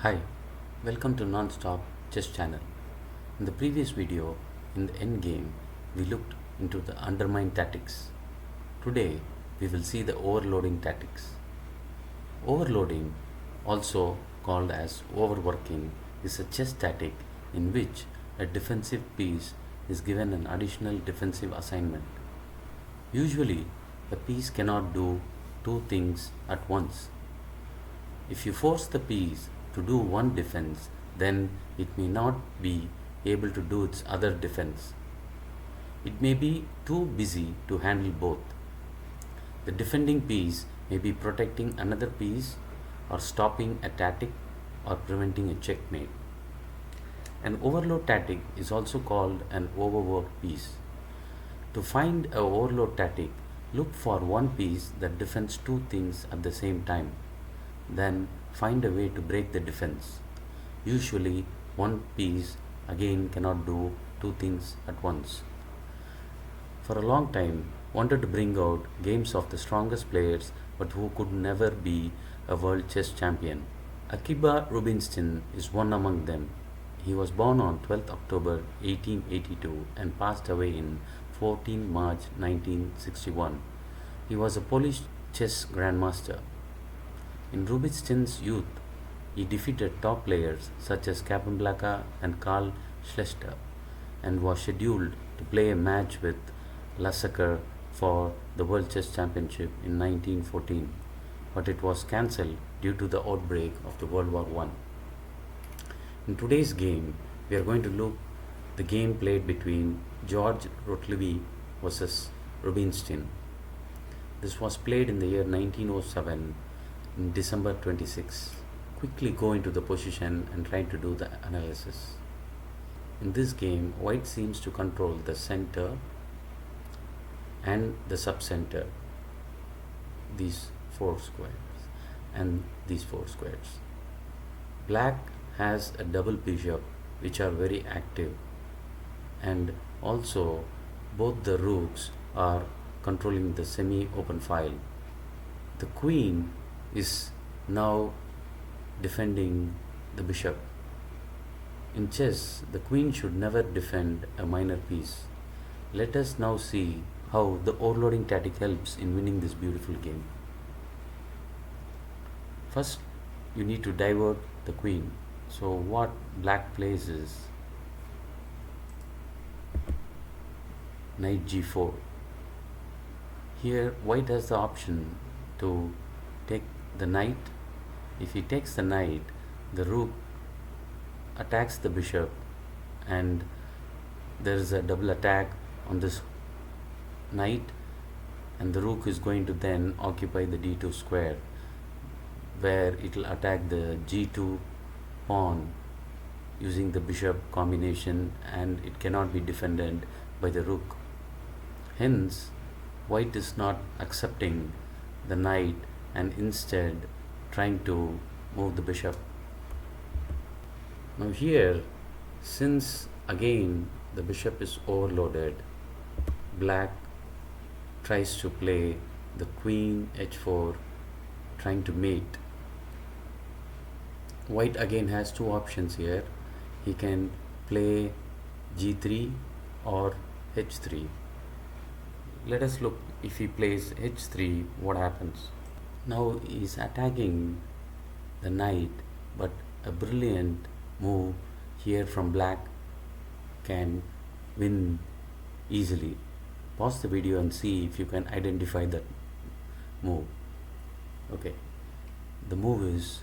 Hi, welcome to NonStopChess channel. In the previous video, in the endgame, we looked into the undermine tactics. Today, we will see the overloading tactics. Overloading, also called as overworking, is a chess tactic in which a defensive piece is given an additional defensive assignment. Usually, a piece cannot do two things at once. If you force the piece to do one defense, then it may not be able to do its other defense. It may be too busy to handle both. The defending piece may be protecting another piece or stopping a tactic or preventing a checkmate. An overload tactic is also called an overworked piece. To find a overload tactic, look for one piece that defends two things at the same time. Then find a way to break the defense. Usually one piece again cannot do two things at once. For a long time, wanted to bring out games of the strongest players but who could never be a world chess champion. Akiba Rubinstein is one among them. He was born on 12th October 1882 and passed away in 14 March 1961. He was a Polish chess grandmaster. In Rubinstein's youth, he defeated top players such as Capablanca and Karl Schlechter and was scheduled to play a match with Lassaker for the World Chess Championship in 1914, but it was cancelled due to the outbreak of the World War I. In today's game, we are going to look the game played between George Rotlevi versus Rubinstein. This was played in the year 1907 in December 26. Quickly go into the position and try to do the analysis. In this game, white seems to control the center and the subcenter, these four squares and these four squares. Black has a double bishop which are very active, and also both the rooks are controlling the semi-open file. The queen is now defending the bishop. In chess, the queen should never defend a minor piece. Let us now see how the overloading tactic helps in winning this beautiful game. First, you need to divert the queen. So what black plays is knight g4. Here white has the option to take the knight. If he takes the knight, the rook attacks the bishop and there is a double attack on this knight, and the rook is going to then occupy the d2 square where it will attack the g2 pawn using the bishop combination, and it cannot be defended by the rook. Hence white is not accepting the knight and instead trying to move the bishop. Now here, since again the bishop is overloaded, black tries to play the queen h4 trying to mate. White again has two options here. He can play g3 or h3. Let us look, if he plays h3, what happens. Now he is attacking the knight, but a brilliant move here from black can win easily. Pause the video and see if you can identify that move. Okay, the move is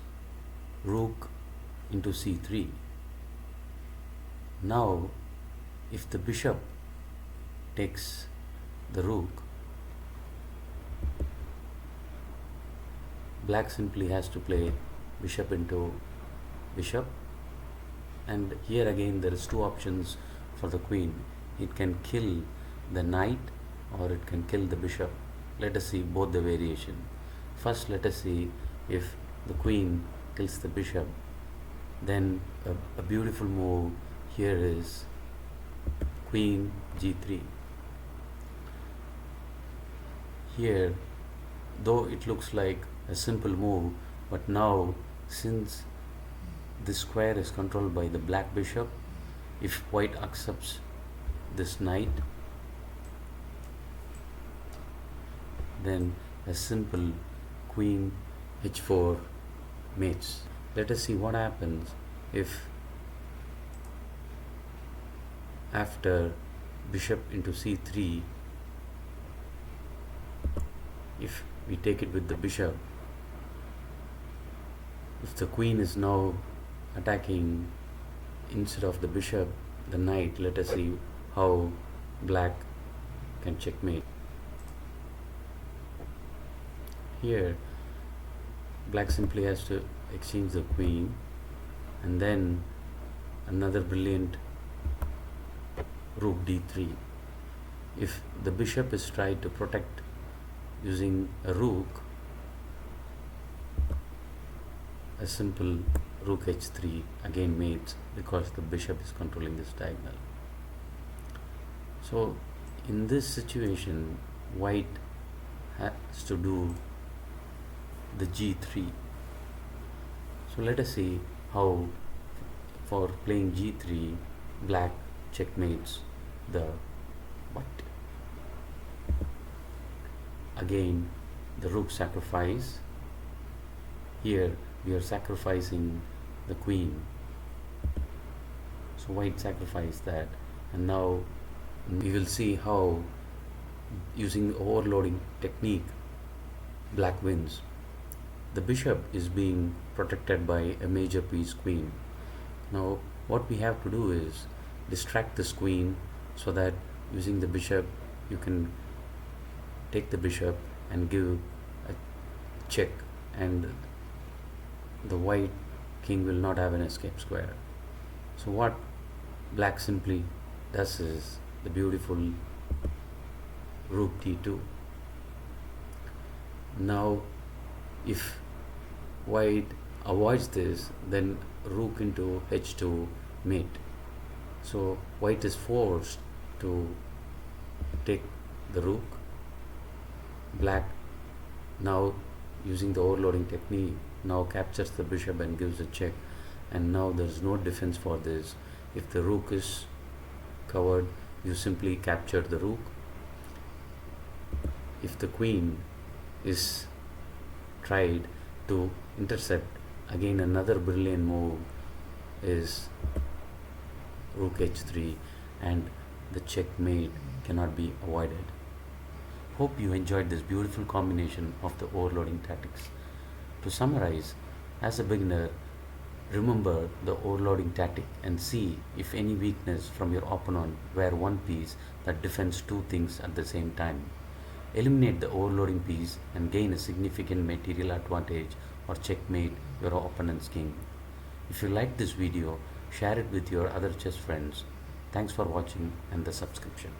rook into c3. Now if the bishop takes the rook, black simply has to play bishop into bishop, and here again there is two options for the queen. It can kill the knight or it can kill the bishop. Let us see both the variation. First, let us see if the queen kills the bishop. Then a beautiful move here is queen g3. Here, though it looks like a simple move, but now since this square is controlled by the black bishop. If white accepts this knight, then a simple queen h4 mates. Let us see what happens if after bishop into c3, if we take it with the bishop, if the queen is now attacking instead of the bishop the knight, let us see how black can checkmate. Here black simply has to exchange the queen, and then another brilliant rook d3. If the bishop is tried to protect using a rook, a simple rook h3 again mates because the bishop is controlling this diagonal. So in this situation white has to do the g3. So let us see how for playing g3 black checkmates the white. Again the rook sacrifice. Here we are sacrificing the queen, so white sacrificed that, and now we will see how using the overloading technique black wins. The bishop is being protected by a major piece queen. Now what we have to do is distract this queen so that using the bishop you can take the bishop and give a check, and the white king will not have an escape square. So what black simply does is the beautiful rook d2. Now if white avoids this, then rook into h2 mate. So white is forced to take the rook. Black now using the overloading technique now captures the bishop and gives a check, and now there is no defense for this. If the rook is covered, you simply capture the rook. If the queen is tried to intercept, again another brilliant move is rook h3, and the checkmate cannot be avoided. Hope you enjoyed this beautiful combination of the overloading tactics. To summarize, as a beginner, remember the overloading tactic and see if any weakness from your opponent were one piece that defends two things at the same time. Eliminate the overloading piece and gain a significant material advantage or checkmate your opponent's king. If you liked this video, share it with your other chess friends. Thanks for watching and the subscription.